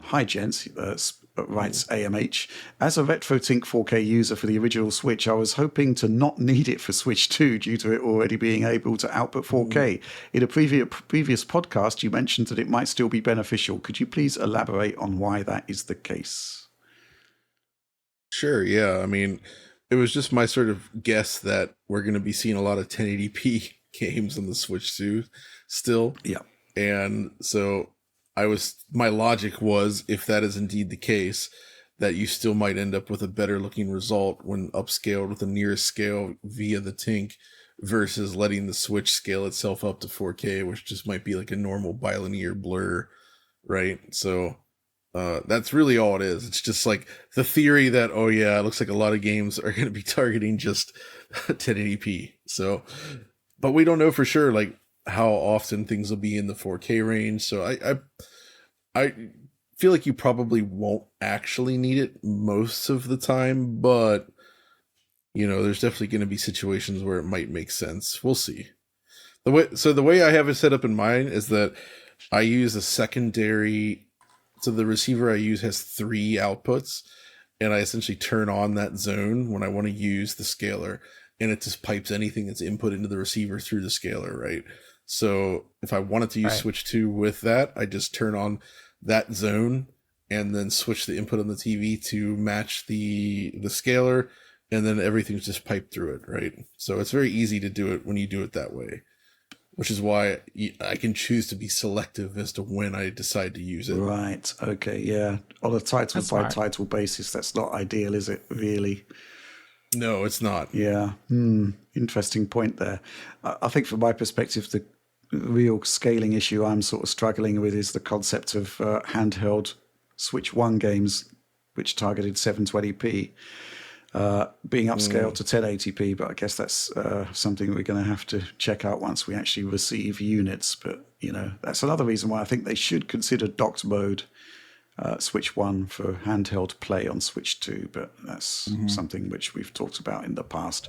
Hi, gents, writes AMH. As a RetroTink 4K user for the original Switch, I was hoping to not need it for Switch 2 due to it already being able to output 4K. In a previous podcast, you mentioned that it might still be beneficial. Could you please elaborate on why that is the case? Sure, yeah. I mean, it was just my sort of guess that we're going to be seeing a lot of 1080p games on the Switch 2 still. Yeah. And so my logic was, if that is indeed the case, that you still might end up with a better looking result when upscaled with the nearest scale via the Tink versus letting the Switch scale itself up to 4K, which just might be like a normal bilinear blur, right? So that's really all it is. It's just like the theory that, oh yeah, it looks like a lot of games are going to be targeting just 1080p. So, but we don't know for sure, like, how often things will be in the 4K range. So I feel like you probably won't actually need it most of the time, but you know, there's definitely going to be situations where it might make sense. We'll see. The way I have it set up in mine is that I use a secondary. So the receiver I use has 3 outputs, and I essentially turn on that zone when I want to use the scaler, and it just pipes anything that's input into the receiver through the scaler, right? So if I wanted to use Switch 2 with that, I just turn on that zone and then switch the input on the TV to match the scaler, and then everything's just piped through it, right? So it's very easy to do it when you do it that way, which is why I can choose to be selective as to when I decide to use it. Right. Okay. Yeah. On a title by title basis, that's not ideal, is it? Really? No, it's not. Yeah. Interesting point there. I think from my perspective, the real scaling issue I'm sort of struggling with is the concept of handheld Switch 1 games, which targeted 720p. Being upscaled to 1080p, but I guess that's something we're going to have to check out once we actually receive units. But, you know, that's another reason why I think they should consider docked mode Switch 1 for handheld play on Switch 2, but that's something which we've talked about in the past.